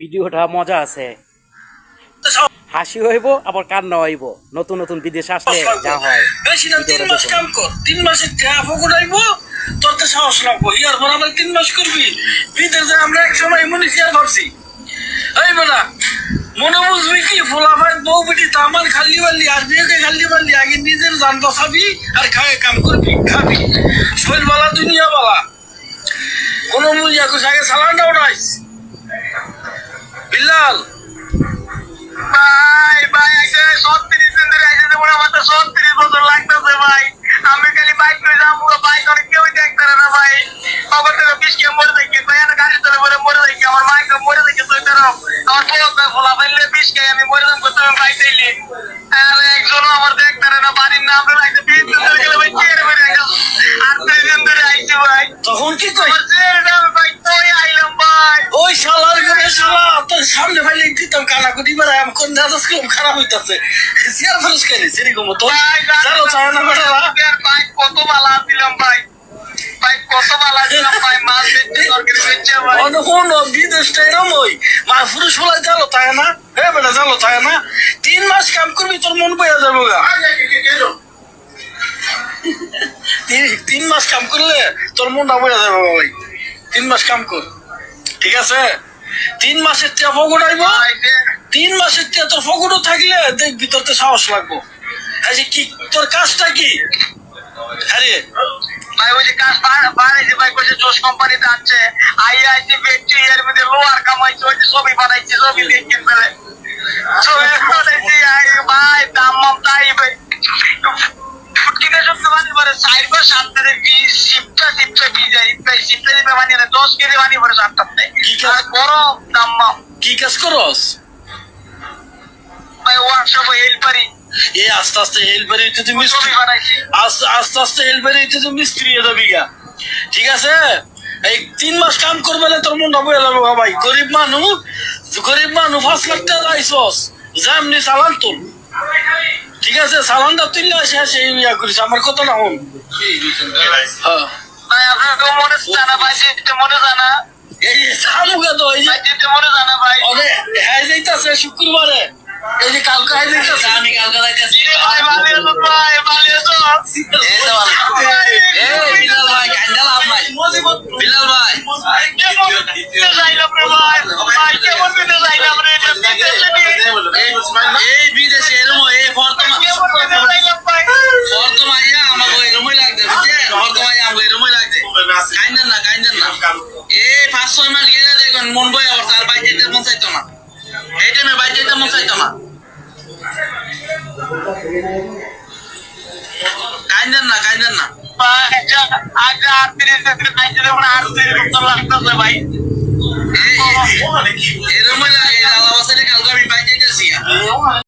ভিডিওটা মজা আছে, হাসি হইব আবার কান্না হইব। নতুন নতুন বিদেশ আসলে যা হয়। বেশি না 3 মাস কাম কর, 3 মাসের টাকা পকড়াইবো, তোর তো সাহস লাগবো। ইয়ার পর আমরা 3 মাস করবি বিদেশ যায়। আমরা এক সময় এমনই শেয়ার করছি, এই বেটা মনে বুঝবি কি ফোলা ভাই বউ বেটি তো আমার খালি বাল্লি আর বিয়েকে খালি বাল্লি। আগে নিজের জান বসাবি আর খায় কাম করবি, খাবি। শরীর বালা দুনিয়া বালা, কোনো মূল্য আগে সালানটা উঠাইস। বিলাল ভাই ভাই একটা 36 দিন ধরে আইছে, মনে আমার তো 36 বছর লাগতেছে ভাই। আমি খালি বাইক করে যাবো, বাইক অনেক কেউ দেখতে না ভাই। আমার তো বিশ কে মরে দেখি ভাই, আমি গাড়ি চলে মরে দেখি, আমার মাকে মরে দেখি। তুই তো আমার পোলা ফোলা ফেললে 20 কে আমি মরে যাবো, তুমি বাইক দিলি। আর একজন আমার দেখতে না, বাড়ির নাম লাগছে 20 দিন ধরে গেলে ভাই চেয়ারে মেরে একদম 38 দিন ধরে আইছি ভাই। তখন কি কই ভাই কই আইলাম ভাই? ওই শালার ঘরে শালা তোর সামনে ভাই দিতাম কানা কুটি বেড়ায়। আমি কোন দাদাস কম খারাপ হইতাছে সিয়ার ফরস করে সেরকম তো চলো চাও না বেটা। ভাই কত বালা দিলাম ভাই, ভাই কত বালা দিলাম ভাই। মাছ বেচতে তরকারি বেচছে ভাই। অনুকূল বিদেশটা এরম ওই মা পুরুষ বলা জালো তাই না? হ্যাঁ বেটা জালো তাই না? 3 মাস কাম করবি তোর মন বইয়া যাবো গা। 3 মাস কাম করলে তোর মনটা বইয়া যাবো ভাই। 3 মাস কাম কর, ঠিক আছে? 3 মাসের টিয়া ফগুড় আইব, 3 মাসের টিয়া তোর ফগুড়ও থাকলে দেখবি তোর তো সাহস লাগবো। আচ্ছা কি তোর কাজটা কি? আরে ভাই ওই যে কাজ বাড়াইছে ভাই, কইছে জোস কোম্পানিতে আছে। আইআইটি ব্যাটারি এর মধ্যে লোয়ার কামাইছে, ওই যে ছবি বানাইছে, ছবি দেখেন ফেলে ছবি বানাইছে। আই ভাই দাম তাই ভাই ফুটকিটা সব বানি পরে 4 বা 7 দিনে 20 শিপটা ভিজাই ভাই। শিপটা দিবে বানি না 10 কেজি বানি পরে 7টাতে। আর বড় দাম কি কাজ করস ভাই? ওয়ার্কশপ হেল্পারি। এ আস্তে আস্তে হেল্পারি হইতে তুমি ছবি বানাইছি। আস্তে আস্তে হেল্পারি হইতে তুমি মিস্ত্রি হয়ে যাবি গা, ঠিক আছে? এই 3 মাস কাম করবে না তোর মনটা বয়ে যাবো ভাই। গরিব মানুষ 5 লাখ টাকা আইসস, যেমনি চালান তোর, ঠিক আছে? চালানটা তুললে আসে আসে ইয়া করিস। আমার কথা না হন। হ্যাঁ ভাই আপনার তো মনে জানা ভাই, যেতে মনে জানা এই সামুকা তো এই যে ভাই, যেতে মনে জানা ভাই। হ্যাঁ যাইতাছে শুক্রবারে, এই যে কালকে হ্যাঁ যাইতাছে। আমি কালকে যাইতাছি ভাই ভালো আছো ভাই, ভালো আছো? বিলাল ভাই গান্ডাল আপনাই বিলাল ভাই কেমন দিতে যাইলাম রে ভাই? ভাই কেমন দিতে যাইলাম রে? এই বিদেশে এরম এই বর্তমান কেমন দিতে যাইলাম ভাই? বর্তমাইয়া আমাকে এরমই লাগবে, বুঝছেন? বর্তমাইয়া আমাকে এরমই লাগবে। কাইন্দেন না এই 5-6 মাস গেলে দেখবেন মন বই আবার তার বাইরে যেতে মন চাইতো না। এই টাইমে বাইরে যেতে মন চাইতো না। কাইন্দেন না ভাই আজ 38 দিন আইছে, দেখুন 38 দিন লাগতেছে ভাই। এরমই লাগে